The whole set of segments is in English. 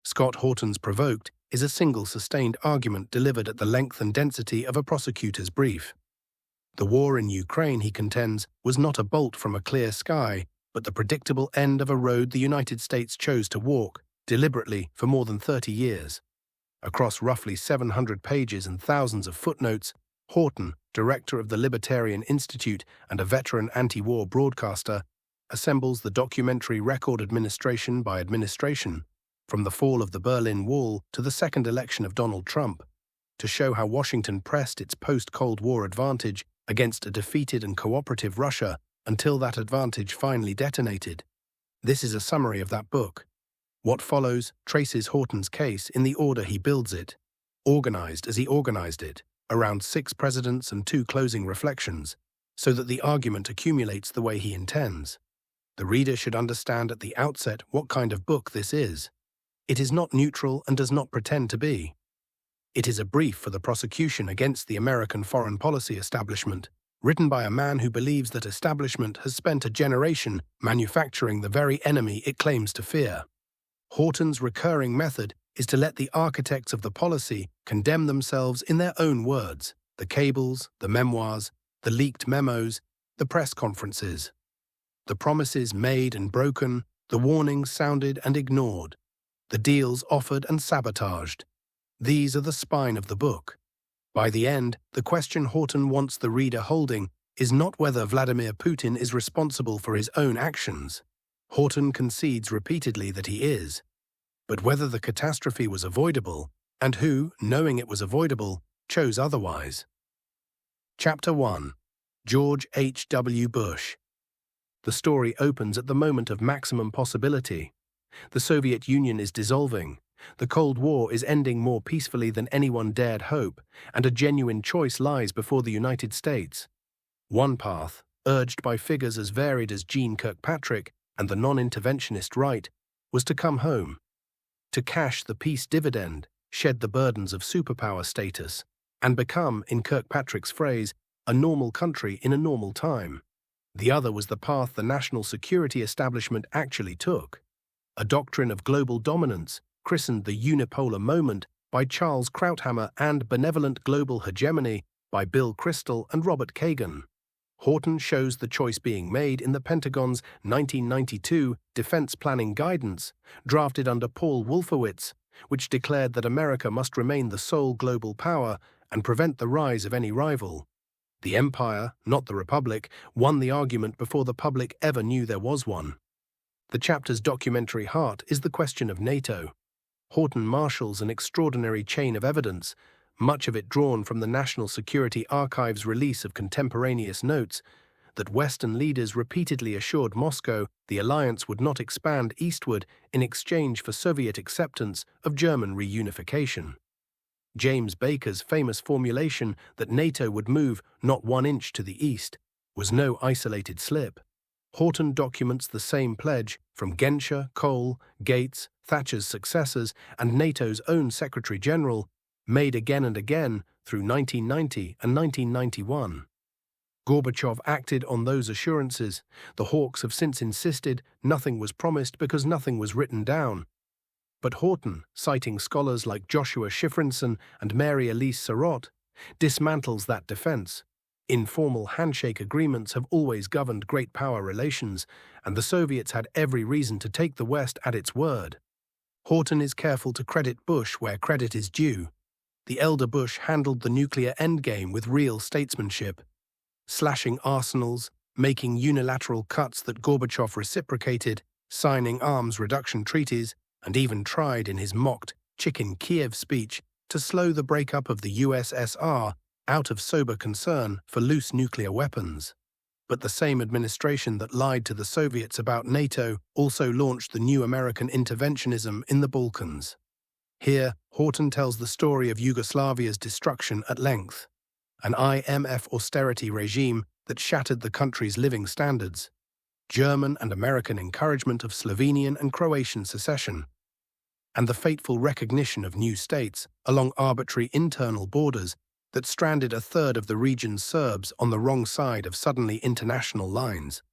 Scott Horton's Provoked is a single sustained argument delivered at the length and density of a prosecutor's brief. The war in Ukraine, he contends, was not a bolt from a clear sky, but the predictable end of a road the United States chose to walk, deliberately, for more than 30 years. Across roughly 700 pages and thousands of footnotes, Horton, director of the Libertarian Institute and a veteran anti-war broadcaster, assembles the documentary record administration by administration, from the fall of the Berlin Wall to the second election of Donald Trump, to show how Washington pressed its post-Cold War advantage against a defeated and cooperative Russia until that advantage finally detonated. This is a summary of that book. What follows traces Horton's case in the order he builds it, organized as he organized it, around 6 presidents and 2 closing reflections, so that the argument accumulates the way he intends. The reader should understand at the outset what kind of book this is. It is not neutral and does not pretend to be. It is a brief for the prosecution against the American foreign policy establishment, written by a man who believes that establishment has spent a generation manufacturing the very enemy it claims to fear. Horton's recurring method is to let the architects of the policy condemn themselves in their own words: the cables, the memoirs, the leaked memos, the press conferences. The promises made and broken, the warnings sounded and ignored, the deals offered and sabotaged. These are the spine of the book. By the end, the question Horton wants the reader holding is not whether Vladimir Putin is responsible for his own actions. Horton concedes repeatedly that he is, but whether the catastrophe was avoidable, and who, knowing it was avoidable, chose otherwise. Chapter 1. George H.W. Bush. The story opens at the moment of maximum possibility. The Soviet Union is dissolving. The Cold War is ending more peacefully than anyone dared hope, and a genuine choice lies before the United States. One path, urged by figures as varied as Jeane Kirkpatrick and the non-interventionist right, was to come home, to cash the peace dividend, shed the burdens of superpower status, and become, in Kirkpatrick's phrase, a normal country in a normal time. The other was the path the national security establishment actually took, a doctrine of global dominance, christened the unipolar moment by Charles Krauthammer, and benevolent global hegemony by Bill Kristol and Robert Kagan. Horton shows the choice being made in the Pentagon's 1992 Defense Planning Guidance, drafted under Paul Wolfowitz, which declared that America must remain the sole global power and prevent the rise of any rival. The empire, not the republic, won the argument before the public ever knew there was one. The chapter's documentary heart is the question of NATO. Horton marshals an extraordinary chain of evidence, much of it drawn from the National Security Archive's release of contemporaneous notes, that Western leaders repeatedly assured Moscow the alliance would not expand eastward in exchange for Soviet acceptance of German reunification. James Baker's famous formulation that NATO would move not 1 inch to the east was no isolated slip. Horton documents the same pledge from Genscher, Kohl, Gates, Thatcher's successors, and NATO's own Secretary-General, made again and again through 1990 and 1991. Gorbachev acted on those assurances. The hawks have since insisted nothing was promised because nothing was written down. But Horton, citing scholars like Joshua Shifrinson and Mary Elise Sarot, dismantles that defense. Informal handshake agreements have always governed great power relations, and the Soviets had every reason to take the West at its word. Horton is careful to credit Bush where credit is due. The elder Bush handled the nuclear endgame with real statesmanship, slashing arsenals, making unilateral cuts that Gorbachev reciprocated, signing arms reduction treaties, and even tried in his mocked Chicken Kiev speech to slow the breakup of the USSR out of sober concern for loose nuclear weapons. But the same administration that lied to the Soviets about NATO also launched the new American interventionism in the Balkans. Here, Horton tells the story of Yugoslavia's destruction at length, an IMF austerity regime that shattered the country's living standards, German and American encouragement of Slovenian and Croatian secession, and the fateful recognition of new states along arbitrary internal borders that stranded a third of the region's Serbs on the wrong side of suddenly international lines.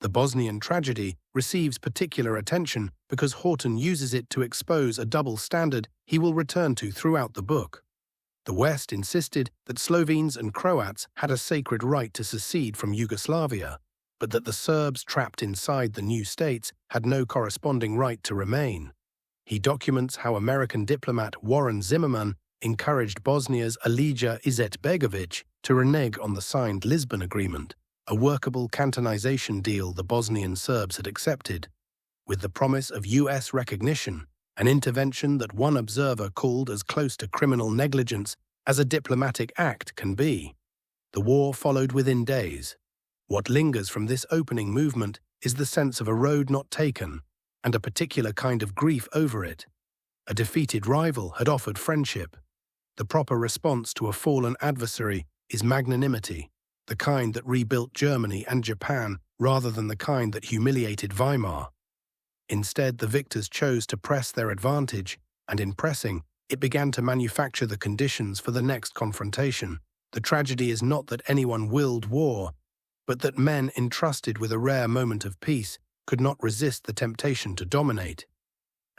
The Bosnian tragedy receives particular attention because Horton uses it to expose a double standard he will return to throughout the book. The West insisted that Slovenes and Croats had a sacred right to secede from Yugoslavia, but that the Serbs trapped inside the new states had no corresponding right to remain. He documents how American diplomat Warren Zimmerman encouraged Bosnia's Alija Izetbegović to renege on the signed Lisbon Agreement, a workable cantonization deal the Bosnian Serbs had accepted, with the promise of U.S. recognition, an intervention that one observer called as close to criminal negligence as a diplomatic act can be. The war followed within days. What lingers from this opening movement is the sense of a road not taken, and a particular kind of grief over it. A defeated rival had offered friendship. The proper response to a fallen adversary is magnanimity, the kind that rebuilt Germany and Japan rather than the kind that humiliated Weimar. Instead, the victors chose to press their advantage, and in pressing, it began to manufacture the conditions for the next confrontation. The tragedy is not that anyone willed war, but that men entrusted with a rare moment of peace could not resist the temptation to dominate,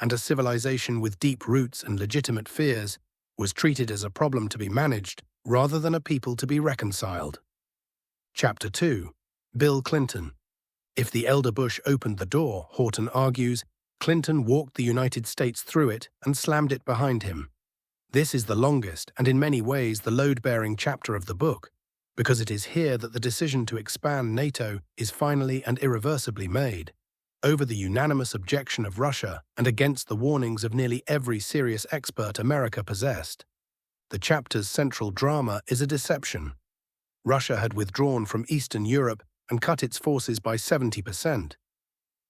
and a civilization with deep roots and legitimate fears was treated as a problem to be managed rather than a people to be reconciled. Chapter 2. Bill Clinton. If the elder Bush opened the door, Horton argues, Clinton walked the United States through it and slammed it behind him. This is the longest and in many ways the load-bearing chapter of the book, because it is here that the decision to expand NATO is finally and irreversibly made, over the unanimous objection of Russia and against the warnings of nearly every serious expert America possessed. The chapter's central drama is a deception. Russia had withdrawn from Eastern Europe and cut its forces by 70%.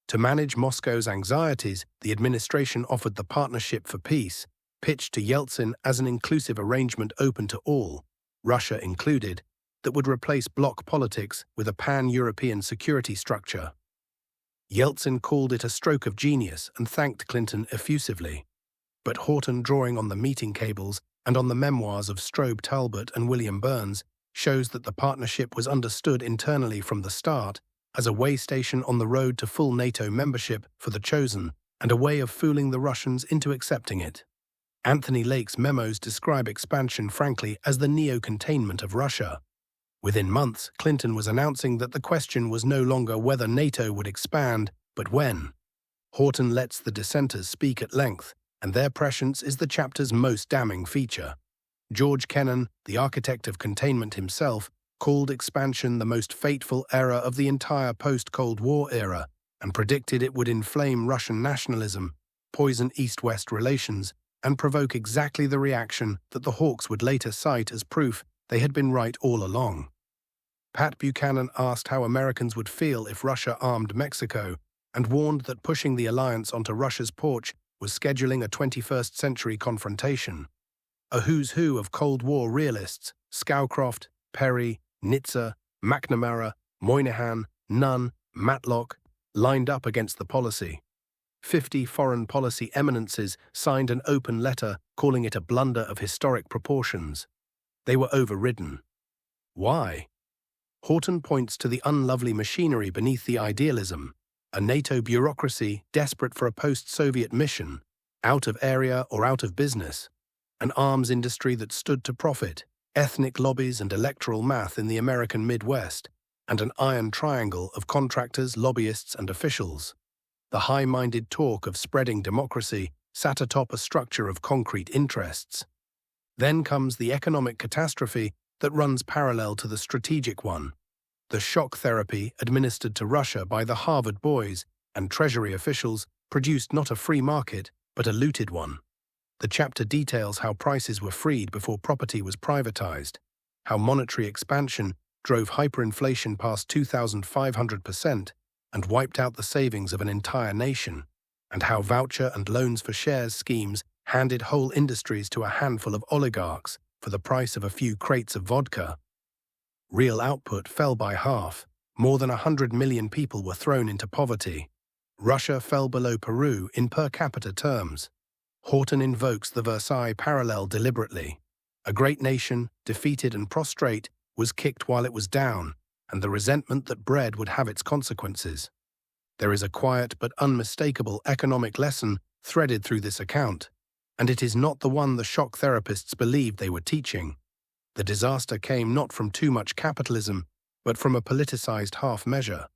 To manage Moscow's anxieties, the administration offered the Partnership for Peace, pitched to Yeltsin as an inclusive arrangement open to all, Russia included, that would replace bloc politics with a pan-European security structure. Yeltsin called it a stroke of genius and thanked Clinton effusively. But Horton, drawing on the meeting cables and on the memoirs of Strobe Talbot and William Burns, shows that the partnership was understood internally from the start as a way station on the road to full NATO membership for the chosen and a way of fooling the Russians into accepting it. Anthony Lake's memos describe expansion frankly as the neo-containment of Russia. Within months, Clinton was announcing that the question was no longer whether NATO would expand, but when. Horton lets the dissenters speak at length, and their prescience is the chapter's most damning feature. George Kennan, the architect of containment himself, called expansion the most fateful error of the entire post-Cold War era and predicted it would inflame Russian nationalism, poison East-West relations, and provoke exactly the reaction that the Hawks would later cite as proof they had been right all along. Pat Buchanan asked how Americans would feel if Russia armed Mexico and warned that pushing the alliance onto Russia's porch was scheduling a 21st century confrontation. A who's who of Cold War realists, Scowcroft, Perry, Nitzer, McNamara, Moynihan, Nunn, Matlock, lined up against the policy. 50 foreign policy eminences signed an open letter calling it a blunder of historic proportions. They were overridden. Why? Horton points to the unlovely machinery beneath the idealism, a NATO bureaucracy desperate for a post-Soviet mission, out of area or out of business, an arms industry that stood to profit, ethnic lobbies and electoral math in the American Midwest, and an iron triangle of contractors, lobbyists, and officials. The high-minded talk of spreading democracy sat atop a structure of concrete interests. Then comes the economic catastrophe that runs parallel to the strategic one, the shock therapy administered to Russia by the Harvard boys and Treasury officials produced not a free market, but a looted one. The chapter details how prices were freed before property was privatized, how monetary expansion drove hyperinflation past 2,500% and wiped out the savings of an entire nation, and how voucher and loans for shares schemes handed whole industries to a handful of oligarchs for the price of a few crates of vodka. Real output fell by half. More than 100 million people were thrown into poverty. Russia fell below Peru in per capita terms. Horton invokes the Versailles parallel deliberately. A great nation, defeated and prostrate, was kicked while it was down, and the resentment that bread would have its consequences. There is a quiet but unmistakable economic lesson threaded through this account, and it is not the one the shock therapists believed they were teaching. The disaster came not from too much capitalism, but from a politicized half-measure.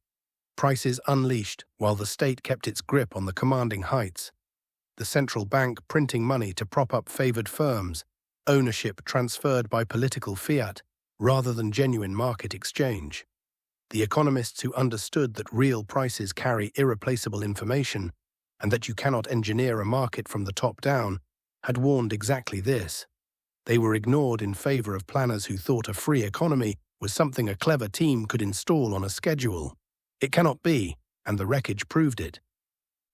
Prices unleashed while the state kept its grip on the commanding heights. The central bank printing money to prop up favored firms, ownership transferred by political fiat rather than genuine market exchange. The economists who understood that real prices carry irreplaceable information and that you cannot engineer a market from the top down had warned exactly this. They were ignored in favor of planners who thought a free economy was something a clever team could install on a schedule. It cannot be, and the wreckage proved it.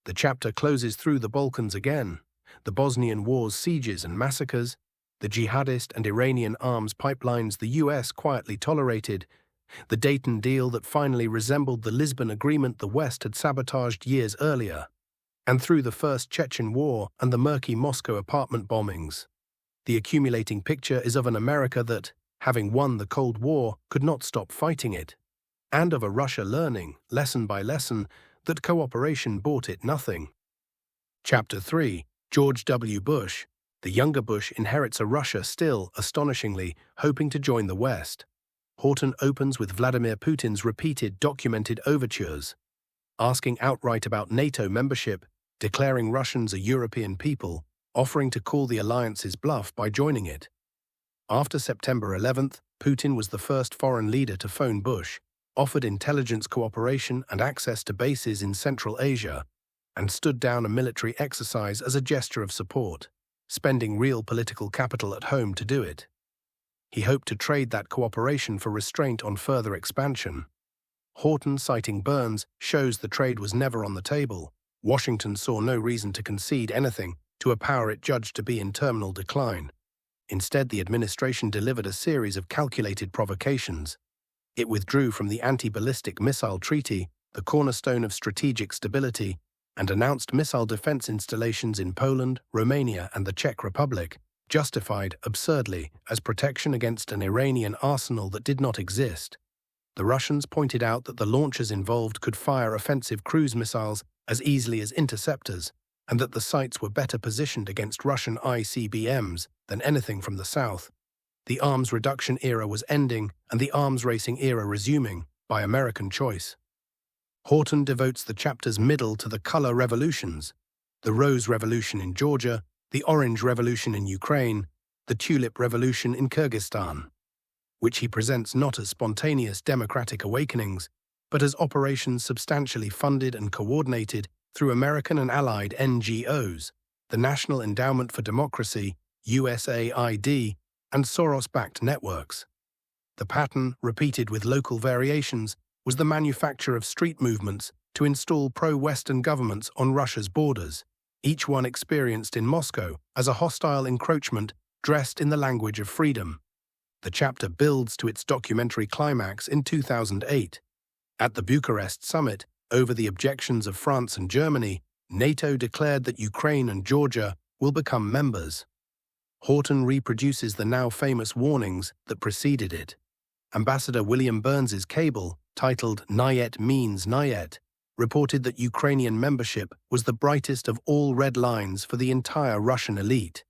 The chapter closes through the Balkans again, the Bosnian War's sieges and massacres, the jihadist and Iranian arms pipelines the US quietly tolerated, the Dayton deal that finally resembled the Lisbon Agreement the West had sabotaged years earlier, and through the First Chechen War and the murky Moscow apartment bombings. The accumulating picture is of an America that, having won the Cold War, could not stop fighting it, and of a Russia learning, lesson by lesson, that cooperation bought it nothing. Chapter 3. George W. Bush. The younger Bush inherits a Russia still, astonishingly, hoping to join the West. Horton opens with Vladimir Putin's repeated documented overtures, asking outright about NATO membership, declaring Russians a European people, offering to call the alliance's bluff by joining it. After September 11th, Putin was the first foreign leader to phone Bush, offered intelligence cooperation and access to bases in Central Asia, and stood down a military exercise as a gesture of support, spending real political capital at home to do it. He hoped to trade that cooperation for restraint on further expansion. Horton, citing Burns, shows the trade was never on the table. Washington saw no reason to concede anything to a power it judged to be in terminal decline. Instead, the administration delivered a series of calculated provocations. It withdrew from the anti-ballistic missile treaty, the cornerstone of strategic stability, and announced missile defense installations in Poland, Romania, and the Czech Republic, justified, absurdly, as protection against an Iranian arsenal that did not exist. The Russians pointed out that the launchers involved could fire offensive cruise missiles as easily as interceptors, and that the sites were better positioned against Russian ICBMs than anything from the south. The arms reduction era was ending and the arms racing era resuming, by American choice. Horton devotes the chapter's middle to the color revolutions: the Rose Revolution in Georgia, the Orange Revolution in Ukraine, the Tulip Revolution in Kyrgyzstan, which he presents not as spontaneous democratic awakenings, but as operations substantially funded and coordinated through American and allied NGOs, the National Endowment for Democracy, USAID, and Soros-backed networks. The pattern, repeated with local variations, was the manufacture of street movements to install pro-Western governments on Russia's borders, each one experienced in Moscow as a hostile encroachment dressed in the language of freedom. The chapter builds to its documentary climax in 2008. At the Bucharest summit, over the objections of France and Germany, NATO declared that Ukraine and Georgia will become members. Horton reproduces the now famous warnings that preceded it. Ambassador William Burns's cable, titled "Nyet Means Nyet," reported that Ukrainian membership was the brightest of all red lines for the entire Russian elite,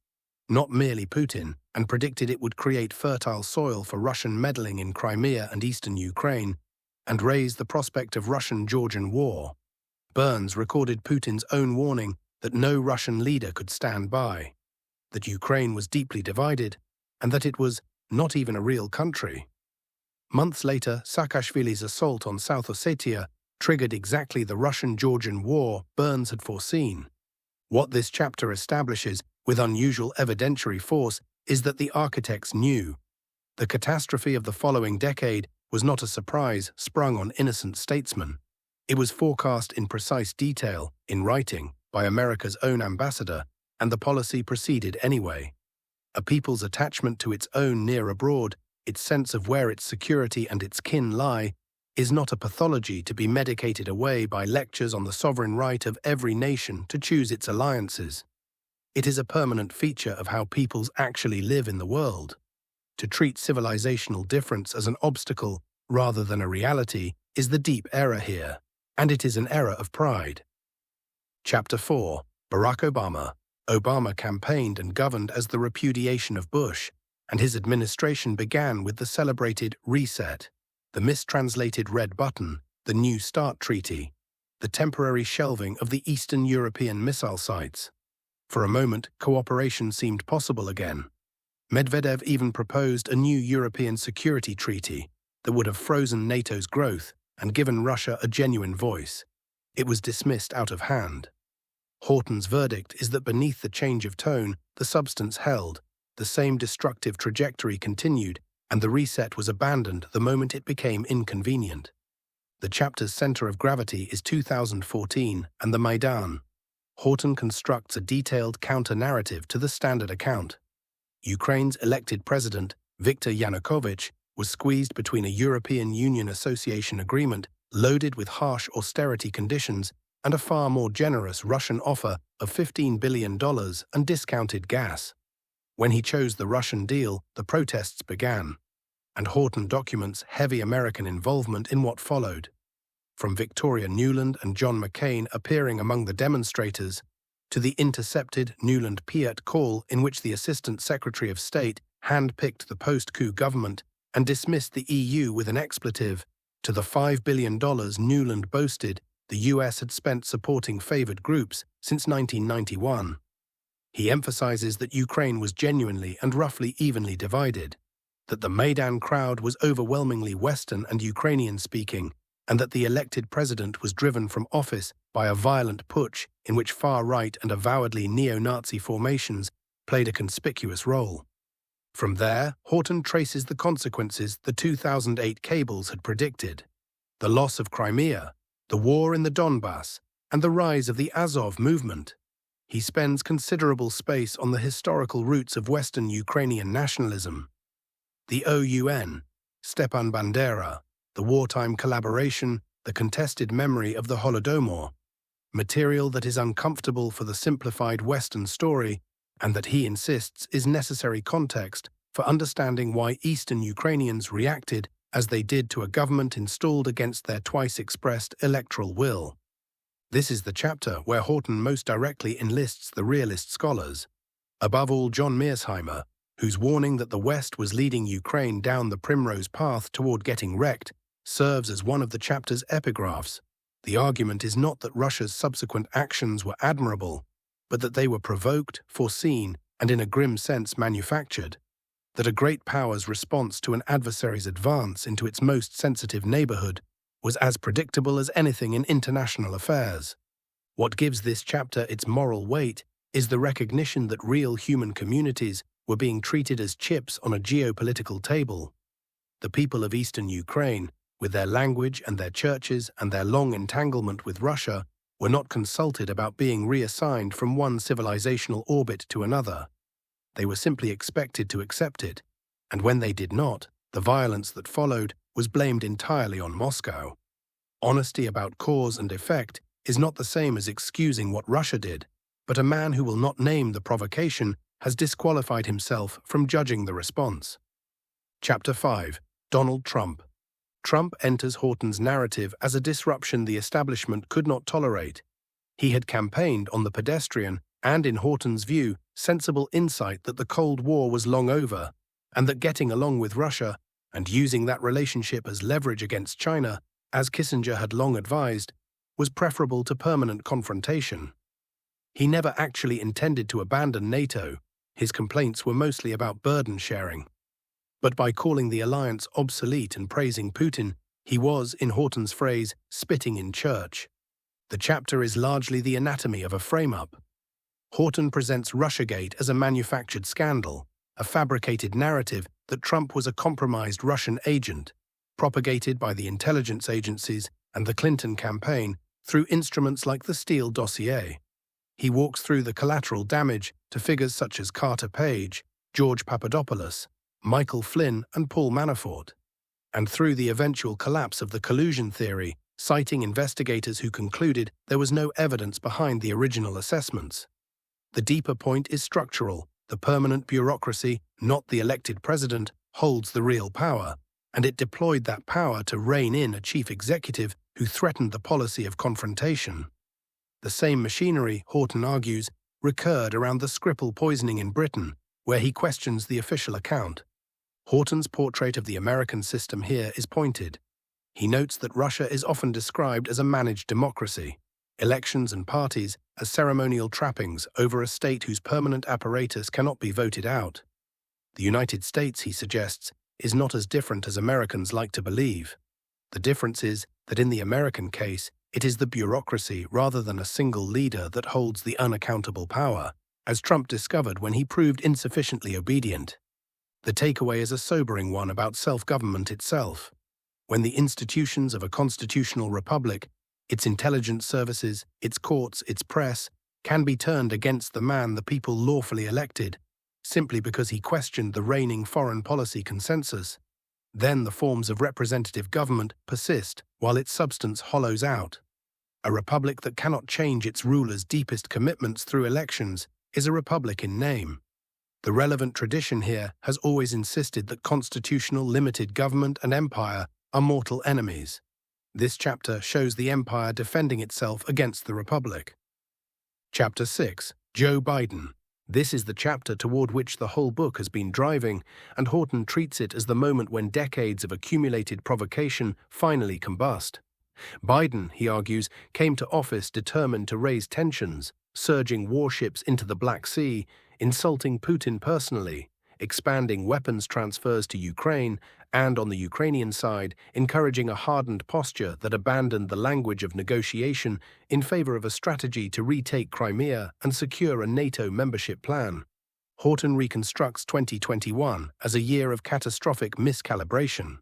not merely Putin, and predicted it would create fertile soil for Russian meddling in Crimea and eastern Ukraine, and raise the prospect of Russian-Georgian war. Burns recorded Putin's own warning that no Russian leader could stand by, that Ukraine was deeply divided, and that it was not even a real country. Months later, Saakashvili's assault on South Ossetia triggered exactly the Russian-Georgian war Burns had foreseen. What this chapter establishes with unusual evidentiary force is that the architects knew. The catastrophe of the following decade was not a surprise sprung on innocent statesmen. It was forecast in precise detail, in writing, by America's own ambassador, and the policy proceeded anyway. A people's attachment to its own near abroad, its sense of where its security and its kin lie, is not a pathology to be medicated away by lectures on the sovereign right of every nation to choose its alliances. It is a permanent feature of how peoples actually live in the world. To treat civilizational difference as an obstacle rather than a reality, is the deep error here, and it is an error of pride. Chapter 4. Barack Obama. Obama campaigned and governed as the repudiation of Bush, and his administration began with the celebrated reset, the mistranslated red button, the New START Treaty, the temporary shelving of the Eastern European missile sites. For a moment, cooperation seemed possible again. Medvedev even proposed a new European security treaty that would have frozen NATO's growth and given Russia a genuine voice. It was dismissed out of hand. Horton's verdict is that beneath the change of tone, the substance held, the same destructive trajectory continued, and the reset was abandoned the moment it became inconvenient. The chapter's center of gravity is 2014 and the Maidan. Horton constructs a detailed counter-narrative to the standard account. Ukraine's elected president, Viktor Yanukovych, was squeezed between a European Union Association agreement loaded with harsh austerity conditions and a far more generous Russian offer of $15 billion and discounted gas. When he chose the Russian deal, the protests began, and Horton documents heavy American involvement in what followed. From Victoria Nuland and John McCain appearing among the demonstrators, to the intercepted Nuland-Piat call in which the Assistant Secretary of State hand-picked the post-coup government and dismissed the EU with an expletive, to the $5 billion Nuland boasted the US had spent supporting favored groups since 1991. He emphasizes that Ukraine was genuinely and roughly evenly divided, that the Maidan crowd was overwhelmingly Western and Ukrainian-speaking, and that the elected president was driven from office by a violent putsch in which far-right and avowedly neo-Nazi formations played a conspicuous role. From there, Horton traces the consequences the 2008 cables had predicted: the loss of Crimea, the war in the Donbass, and the rise of the Azov movement. He spends considerable space on the historical roots of Western Ukrainian nationalism. The OUN, Stepan Bandera, the wartime collaboration, the contested memory of the Holodomor, material that is uncomfortable for the simplified Western story and that he insists is necessary context for understanding why Eastern Ukrainians reacted as they did to a government installed against their twice-expressed electoral will. This is the chapter where Horton most directly enlists the realist scholars, above all John Mearsheimer, whose warning that the West was leading Ukraine down the primrose path toward getting wrecked serves as one of the chapter's epigraphs. The argument is not that Russia's subsequent actions were admirable, but that they were provoked, foreseen, and in a grim sense manufactured, that a great power's response to an adversary's advance into its most sensitive neighborhood was as predictable as anything in international affairs. What gives this chapter its moral weight is the recognition that real human communities were being treated as chips on a geopolitical table. The people of eastern Ukraine, with their language and their churches and their long entanglement with Russia, were not consulted about being reassigned from one civilizational orbit to another. They were simply expected to accept it, and when they did not, the violence that followed was blamed entirely on Moscow. Honesty about cause and effect is not the same as excusing what Russia did, but a man who will not name the provocation has disqualified himself from judging the response. Chapter 5. Donald Trump. Trump enters Horton's narrative as a disruption the establishment could not tolerate. He had campaigned on the pedestrian and, in Horton's view, sensible insight that the Cold War was long over, and that getting along with Russia and using that relationship as leverage against China, as Kissinger had long advised, was preferable to permanent confrontation. He never actually intended to abandon NATO. His complaints were mostly about burden sharing. But by calling the alliance obsolete and praising Putin, he was, in Horton's phrase, spitting in church. The chapter is largely the anatomy of a frame-up. Horton presents Russiagate as a manufactured scandal, a fabricated narrative that Trump was a compromised Russian agent, propagated by the intelligence agencies and the Clinton campaign through instruments like the Steele dossier. He walks through the collateral damage to figures such as Carter Page, George Papadopoulos, Michael Flynn, and Paul Manafort, and through the eventual collapse of the collusion theory, citing investigators who concluded there was no evidence behind the original assessments. The deeper point is structural. The permanent bureaucracy, not the elected president, holds the real power, and it deployed that power to rein in a chief executive who threatened the policy of confrontation. The same machinery, Horton argues, recurred around the Skripal poisoning in Britain, where he questions the official account. Horton's portrait of the American system here is pointed. He notes that Russia is often described as a managed democracy, elections and parties as ceremonial trappings over a state whose permanent apparatus cannot be voted out. The United States, he suggests, is not as different as Americans like to believe. The difference is that in the American case, it is the bureaucracy rather than a single leader that holds the unaccountable power, as Trump discovered when he proved insufficiently obedient. The takeaway is a sobering one about self-government itself. When the institutions of a constitutional republic, its intelligence services, its courts, its press, can be turned against the man the people lawfully elected, simply because he questioned the reigning foreign policy consensus, then the forms of representative government persist while its substance hollows out. A republic that cannot change its rulers' deepest commitments through elections is a republic in name. The relevant tradition here has always insisted that constitutional limited government and empire are mortal enemies. This chapter shows the empire defending itself against the republic. Chapter 6. Joe Biden. This is the chapter toward which the whole book has been driving, and Horton treats it as the moment when decades of accumulated provocation finally combust. Biden, he argues, came to office determined to raise tensions, surging warships into the Black Sea, insulting Putin personally, expanding weapons transfers to Ukraine, and on the Ukrainian side, encouraging a hardened posture that abandoned the language of negotiation in favor of a strategy to retake Crimea and secure a NATO membership plan. Horton reconstructs 2021 as a year of catastrophic miscalibration.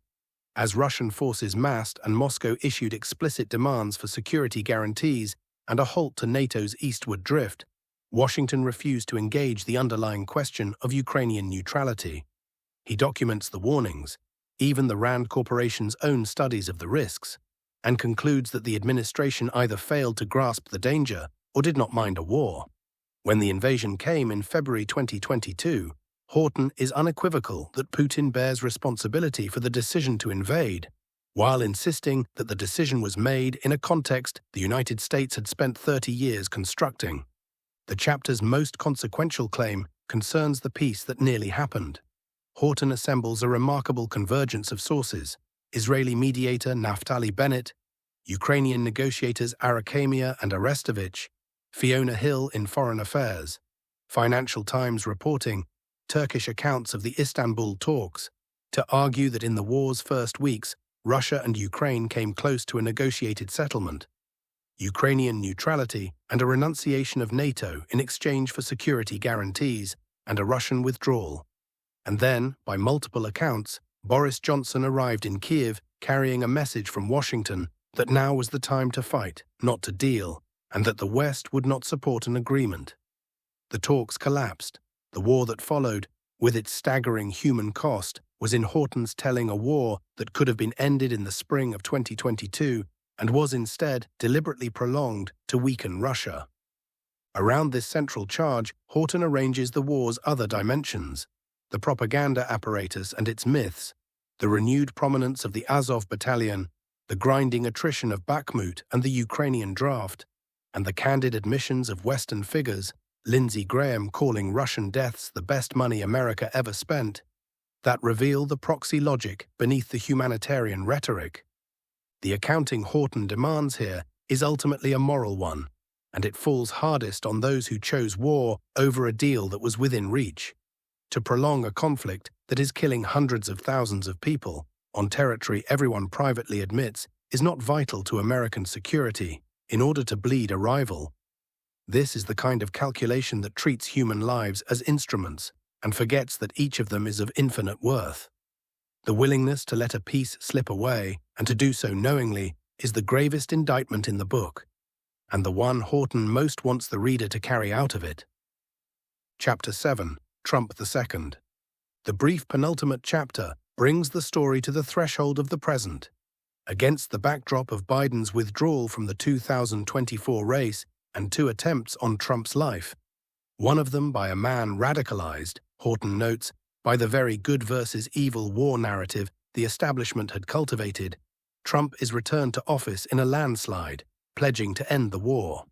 As Russian forces massed and Moscow issued explicit demands for security guarantees and a halt to NATO's eastward drift, Washington refused to engage the underlying question of Ukrainian neutrality. He documents the warnings, even the Rand Corporation's own studies of the risks, and concludes that the administration either failed to grasp the danger or did not mind a war. When the invasion came in February 2022, Horton is unequivocal that Putin bears responsibility for the decision to invade, while insisting that the decision was made in a context the United States had spent 30 years constructing. The chapter's most consequential claim concerns the peace that nearly happened. Horton assembles a remarkable convergence of sources: Israeli mediator Naftali Bennett, Ukrainian negotiators Arakhamia and Arestovich, Fiona Hill in Foreign Affairs, Financial Times reporting Turkish accounts of the Istanbul talks, to argue that in the war's first weeks, Russia and Ukraine came close to a negotiated settlement, Ukrainian neutrality and a renunciation of NATO in exchange for security guarantees and a Russian withdrawal. And then, by multiple accounts, Boris Johnson arrived in Kiev carrying a message from Washington that now was the time to fight, not to deal, and that the West would not support an agreement. The talks collapsed. The war that followed, with its staggering human cost, was in Horton's telling a war that could have been ended in the spring of 2022 and was instead deliberately prolonged to weaken Russia. Around this central charge, Horton arranges the war's other dimensions: the propaganda apparatus and its myths, the renewed prominence of the Azov battalion, the grinding attrition of Bakhmut and the Ukrainian draft, and the candid admissions of Western figures, Lindsey Graham calling Russian deaths the best money America ever spent, that reveal the proxy logic beneath the humanitarian rhetoric. The accounting Horton demands here is ultimately a moral one, and it falls hardest on those who chose war over a deal that was within reach. To prolong a conflict that is killing hundreds of thousands of people on territory everyone privately admits is not vital to American security in order to bleed a rival. This is the kind of calculation that treats human lives as instruments and forgets that each of them is of infinite worth. The willingness to let a peace slip away, and to do so knowingly, is the gravest indictment in the book, and the one Horton most wants the reader to carry out of it. Chapter 7. Trump II. The brief penultimate chapter brings the story to the threshold of the present. Against the backdrop of Biden's withdrawal from the 2024 race and 2 attempts on Trump's life, one of them by a man radicalized, Horton notes, by the very good versus evil war narrative the establishment had cultivated, Trump is returned to office in a landslide, pledging to end the war.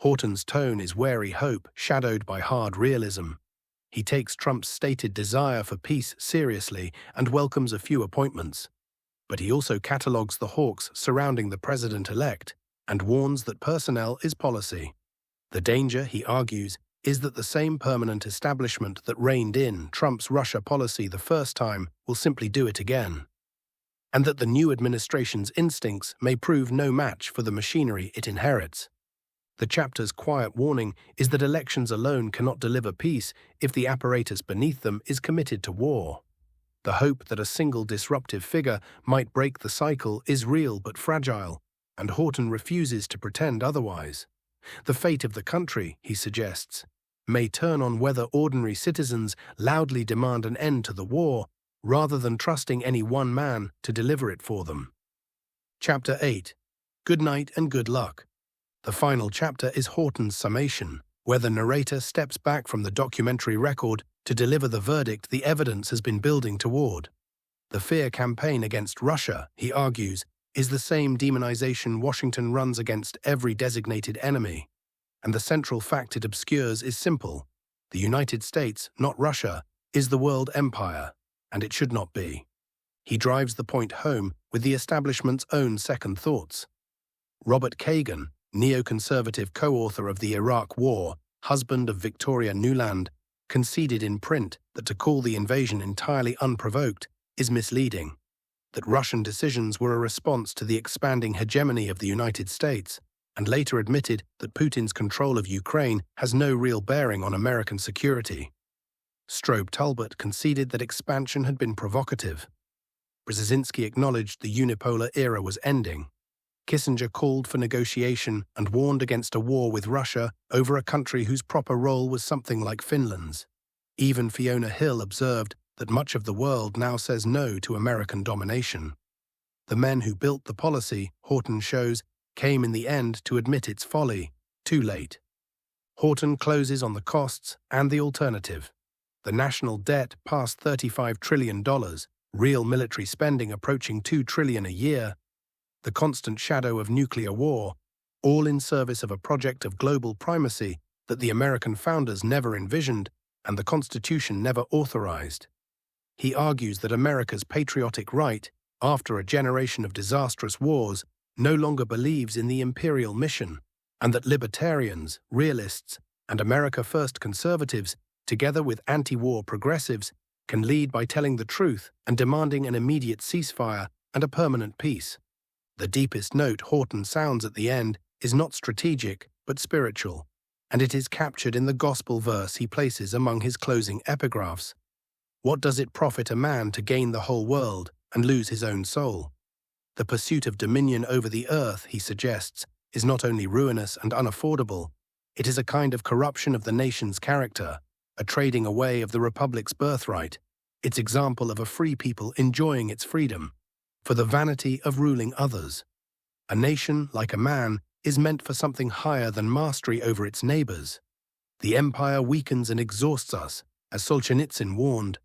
Horton's tone is wary hope, shadowed by hard realism. He takes Trump's stated desire for peace seriously and welcomes a few appointments. But he also catalogues the hawks surrounding the president-elect and warns that personnel is policy. The danger, he argues, is that the same permanent establishment that reined in Trump's Russia policy the first time will simply do it again, and that the new administration's instincts may prove no match for the machinery it inherits. The chapter's quiet warning is that elections alone cannot deliver peace if the apparatus beneath them is committed to war. The hope that a single disruptive figure might break the cycle is real but fragile, and Horton refuses to pretend otherwise. The fate of the country, he suggests, may turn on whether ordinary citizens loudly demand an end to the war rather than trusting any one man to deliver it for them. Chapter 8. Good night and good luck. The final chapter is Horton's summation, where the narrator steps back from the documentary record to deliver the verdict the evidence has been building toward. The fear campaign against Russia, he argues, is the same demonization Washington runs against every designated enemy. And the central fact it obscures is simple. The United States, not Russia, is the world empire, and it should not be. He drives the point home with the establishment's own second thoughts. Robert Kagan, neoconservative co-author of the Iraq War, husband of Victoria Nuland, conceded in print that to call the invasion entirely unprovoked is misleading, that Russian decisions were a response to the expanding hegemony of the United States, and later admitted that Putin's control of Ukraine has no real bearing on American security. Strobe Talbot conceded that expansion had been provocative. Brzezinski acknowledged the unipolar era was ending. Kissinger called for negotiation and warned against a war with Russia over a country whose proper role was something like Finland's. Even Fiona Hill observed that much of the world now says no to American domination. The men who built the policy, Horton shows, came in the end to admit its folly, too late. Horton closes on the costs and the alternative. The national debt passed $35 trillion, real military spending approaching $2 trillion a year, the constant shadow of nuclear war, all in service of a project of global primacy that the American founders never envisioned and the Constitution never authorized. He argues that America's patriotic right, after a generation of disastrous wars, no longer believes in the imperial mission, and that libertarians, realists, and America First conservatives, together with anti-war progressives, can lead by telling the truth and demanding an immediate ceasefire and a permanent peace. The deepest note Horton sounds at the end is not strategic, but spiritual, and it is captured in the gospel verse he places among his closing epigraphs. What does it profit a man to gain the whole world and lose his own soul? The pursuit of dominion over the earth, he suggests, is not only ruinous and unaffordable, it is a kind of corruption of the nation's character, a trading away of the republic's birthright, its example of a free people enjoying its freedom, for the vanity of ruling others. A nation, like a man, is meant for something higher than mastery over its neighbors. The empire weakens and exhausts us, as Solzhenitsyn warned.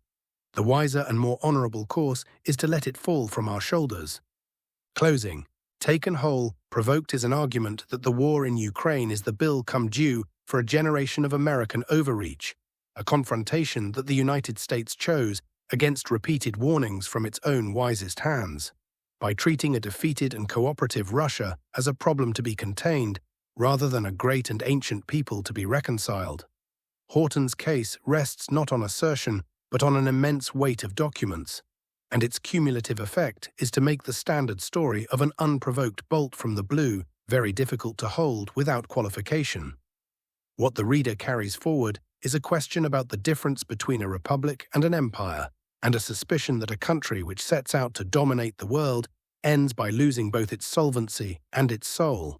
The wiser and more honorable course is to let it fall from our shoulders. Closing. Taken whole, Provoked is an argument that the war in Ukraine is the bill come due for a generation of American overreach, a confrontation that the United States chose against repeated warnings from its own wisest hands, by treating a defeated and cooperative Russia as a problem to be contained rather than a great and ancient people to be reconciled. Horton's case rests not on assertion but on an immense weight of documents, and its cumulative effect is to make the standard story of an unprovoked bolt from the blue very difficult to hold without qualification. What the reader carries forward is a question about the difference between a republic and an empire, and a suspicion that a country which sets out to dominate the world ends by losing both its solvency and its soul.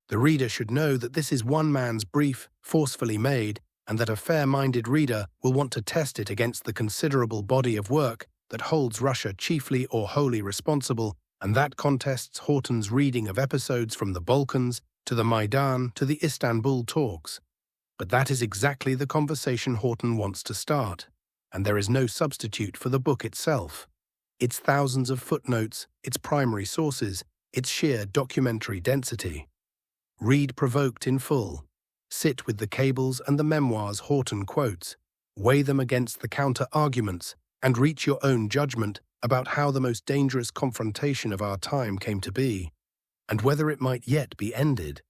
The reader should know that this is one man's brief, forcefully made, and that a fair-minded reader will want to test it against the considerable body of work that holds Russia chiefly or wholly responsible, and that contests Horton's reading of episodes from the Balkans to the Maidan to the Istanbul talks. But that is exactly the conversation Horton wants to start, and there is no substitute for the book itself. its thousands of footnotes, its primary sources, its sheer documentary density. Read Provoked in full. Sit with the cables and the memoirs Horton quotes. Weigh them against the counter-arguments and reach your own judgment about how the most dangerous confrontation of our time came to be, and whether it might yet be ended.